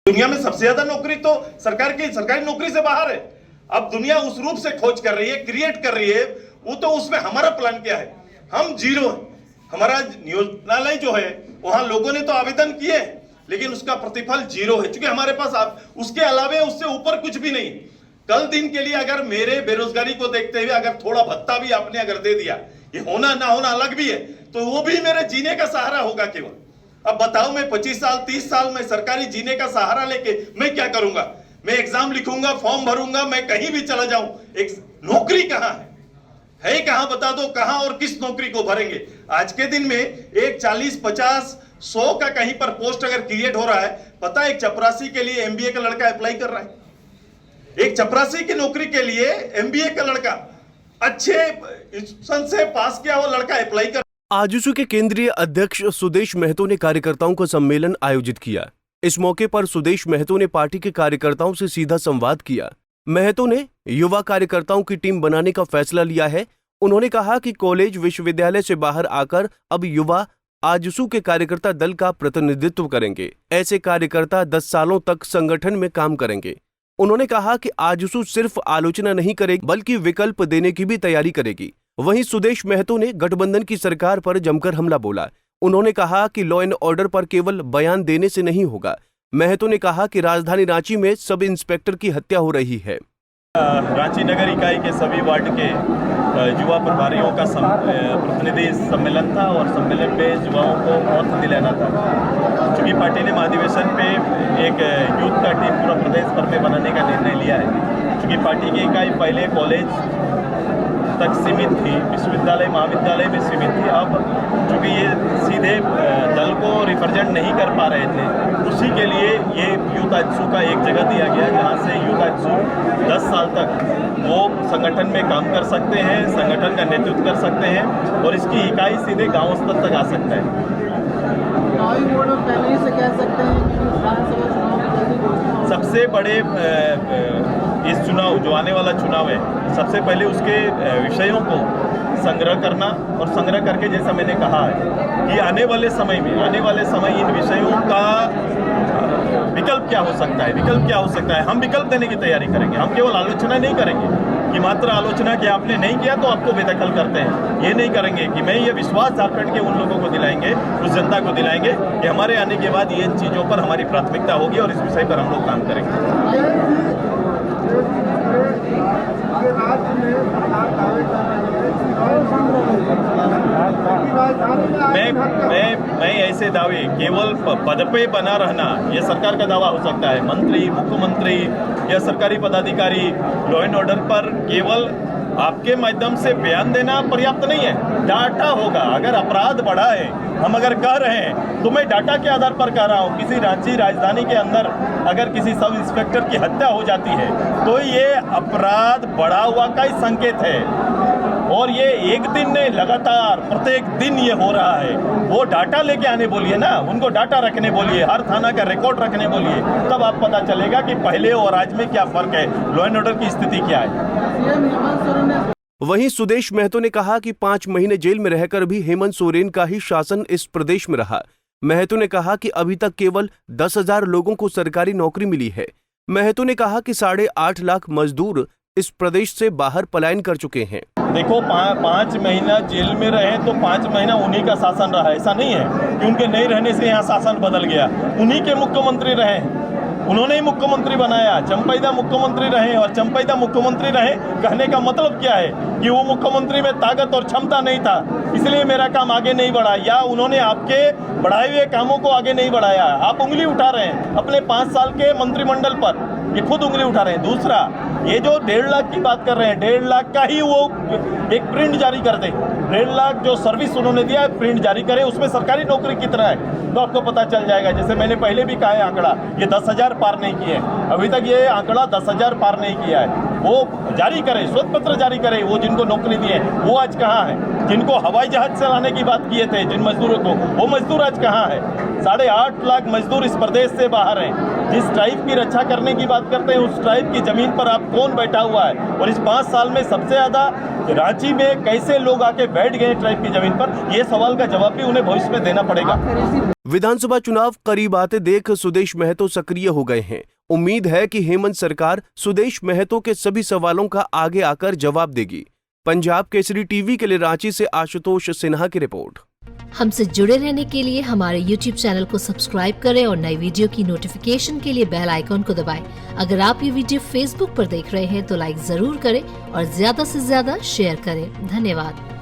दुनिया में सबसे ज्यादा नौकरी तो सरकारी नौकरी से बाहर है। अब दुनिया उस रूप से खोज कर रही है, क्रिएट कर रही है, वो तो उसमें हमारा प्लान क्या है? हम जीरो है। हमारा नियोजनालय जो है वहां लोगों ने तो आवेदन किए लेकिन उसका प्रतिफल जीरो है, क्योंकि हमारे पास उसके अलावे उससे ऊपर कुछ भी नहीं। कल दिन के लिए अगर मेरे बेरोजगारी को देखते हुए अगर थोड़ा भत्ता भी आपने अगर दे दिया, ये होना ना होना अलग भी है, तो वो भी मेरे जीने का सहारा होगा केवल। अब बताओ, मैं 25 साल 30 साल में सरकारी जीने का सहारा लेके मैं क्या करूंगा? मैं एग्जाम लिखूंगा, फॉर्म भरूंगा, मैं कहीं भी चला जाऊं, एक नौकरी कहां है कहां? बता दो कहां और किस नौकरी को भरेंगे? आज के दिन में एक 40 50 100 का कहीं पर पोस्ट अगर क्रिएट हो रहा है, पता है एक चपरासी के लिए एमबीए का लड़का अप्लाई कर रहा है। एक चपरासी की नौकरी के लिए एमबीए का लड़का, अच्छे इंस्टीट्यूशन से पास किया हुआ लड़का अप्लाई कर। आजसू के केंद्रीय अध्यक्ष सुदेश महतो ने कार्यकर्ताओं का सम्मेलन आयोजित किया। इस मौके पर सुदेश महतो ने पार्टी के कार्यकर्ताओं से सीधा संवाद किया। महतो ने युवा कार्यकर्ताओं की टीम बनाने का फैसला लिया है। उन्होंने कहा कि कॉलेज विश्वविद्यालय से बाहर आकर अब युवा आजसू के कार्यकर्ता दल का प्रतिनिधित्व करेंगे। ऐसे कार्यकर्ता 10 सालों तक संगठन में काम करेंगे। उन्होंने कहा कि आजसू सिर्फ आलोचना नहीं करेगी बल्कि विकल्प देने की भी तैयारी करेगी। वहीं सुदेश महतो ने गठबंधन की सरकार पर जमकर हमला बोला। उन्होंने कहा कि लॉ एंड ऑर्डर पर केवल बयान देने से नहीं होगा। महतो ने कहा कि राजधानी रांची में सब इंस्पेक्टर की हत्या हो रही है। रांची नगर इकाई के सभी वार्ड के युवा प्रभारियों का प्रतिनिधि सम्मेलन था और सम्मेलन में युवाओं को अर्थ दिलाना था। चूँकि पार्टी ने महाधिवेशन पे एक यूथ का टीम पूरा प्रदेश भर में बनाने का निर्णय लिया है। चूँकि पार्टी की इकाई पहले कॉलेज तक सीमित थी, विश्वविद्यालय महाविद्यालय में सीमित थी। अब चूँकि ये सीधे दल को रिप्रेजेंट नहीं कर पा रहे थे, उसी के लिए ये यूथ आजसू का एक जगह दिया गया जहाँ से यूथ आजसू 10 साल तक वो संगठन में काम कर सकते हैं, संगठन का नेतृत्व कर सकते हैं और इसकी इकाई सीधे गांव स्तर तक आ सकता है। पहले से कह सकते हैं कि विधानसभा चुनाव सबसे बड़े इस चुनाव जो आने वाला चुनाव है, सबसे पहले उसके विषयों को संग्रह करना और संग्रह करके, जैसा मैंने कहा है कि आने वाले समय इन विषयों का विकल्प क्या हो सकता है, हम विकल्प देने की तैयारी करेंगे। हम केवल आलोचना नहीं करेंगे कि मात्र आलोचना कि आपने नहीं किया तो आपको बेदखल करते हैं, ये नहीं करेंगे। कि मैं ये विश्वास झारखंड के उन लोगों को दिलाएंगे, उस जनता को दिलाएंगे कि हमारे आने के बाद ये इन चीज़ों पर हमारी प्राथमिकता होगी और इस विषय पर हम लोग काम करेंगे। मैं ऐसे दावे केवल पद पे बना रहना, यह सरकार का दावा हो सकता है। मंत्री, मुख्यमंत्री या सरकारी पदाधिकारी लॉ एंड ऑर्डर पर केवल आपके माध्यम से बयान देना पर्याप्त नहीं है। डाटा होगा। अगर अपराध बढ़ा है, हम अगर कह रहे हैं तो मैं डाटा के आधार पर कह रहा हूँ। किसी रांची राजधानी के अंदर अगर किसी सब इंस्पेक्टर की हत्या हो जाती है तो ये अपराध बढ़ा हुआ का ही संकेत है। और ये एक दिन नहीं, लगातार प्रत्येक दिन ये हो रहा है। वो डाटा लेके आने बोलिए ना, उनको डाटा रखने बोलिए, हर थाना का रिकॉर्ड रखने बोलिए, तब आप पता चलेगा कि पहले और आज में क्या फर्क है, लॉ एंड ऑर्डर की स्थिति क्या है। वहीं सुदेश महतो ने कहा कि 5 महीने जेल में रहकर भी हेमंत सोरेन का ही शासन इस प्रदेश में रहा। महतो ने कहा कि अभी तक केवल 10,000 लोगों को सरकारी नौकरी मिली है। महतो ने कहा कि 8.5 लाख मजदूर इस प्रदेश से बाहर पलायन कर चुके हैं। देखो, 5 महीना जेल में रहे तो 5 महीना उन्हीं का शासन रहा। ऐसा नहीं है कि उनके नहीं रहने से यहाँ शासन बदल गया। उन्हीं के मुख्यमंत्री रहे, उन्होंने ही मुख्यमंत्री बनाया। चंपैदा मुख्यमंत्री रहे और चंपैदा मुख्यमंत्री रहे कहने का मतलब क्या है कि वो मुख्यमंत्री में ताकत और क्षमता नहीं था, इसलिए मेरा काम आगे नहीं बढ़ा, या उन्होंने आपके बढ़ाए हुए कामों को आगे नहीं बढ़ाया। आप उंगली उठा रहे हैं अपने 5 साल के मंत्रिमंडल पर, ये खुद उंगली उठा रहे हैं। दूसरा, ये जो 1.5 लाख की बात कर रहे हैं, 1.5 लाख का ही वो एक प्रिंट जारी कर दे। 1.5 लाख जो सर्विस उन्होंने दिया है, प्रिंट जारी करे, उसमें सरकारी नौकरी कितना है तो आपको पता चल जाएगा। जैसे मैंने पहले भी कहा है, आंकड़ा ये 10,000 पार नहीं किए, अभी तक ये आंकड़ा 10,000 पार नहीं किया है। वो जारी करे, श्वेत पत्र जारी करे, वो जिनको नौकरी दी है वो आज कहाँ है? जिनको हवाई जहाज चलाने की बात किए थे जिन मजदूरों को, वो मजदूर आज कहाँ है? 8.5 लाख मजदूर इस प्रदेश से बाहर हैं। जिस ट्राइब की रक्षा करने की बात करते हैं उस ट्राइब की जमीन पर आप कौन बैठा हुआ है? और इस 5 साल में सबसे ज्यादा रांची में कैसे लोग आके बैठ गए ट्राइब की जमीन पर, ये सवाल का जवाब भी उन्हें भविष्य में देना पड़ेगा। विधानसभा चुनाव करीब आते देख सुदेश महतो सक्रिय हो गए हैं। उम्मीद है कि हेमंत सरकार सुदेश महतो के सभी सवालों का आगे आकर जवाब देगी। पंजाब केसरी टीवी के लिए रांची से आशुतोष सिन्हा की रिपोर्ट। हमसे जुड़े रहने के लिए हमारे YouTube चैनल को सब्सक्राइब करें और नई वीडियो की नोटिफिकेशन के लिए बेल आइकॉन को दबाएं। अगर आप ये वीडियो Facebook पर देख रहे हैं तो लाइक जरूर करें और ज्यादा से ज्यादा शेयर करें। धन्यवाद।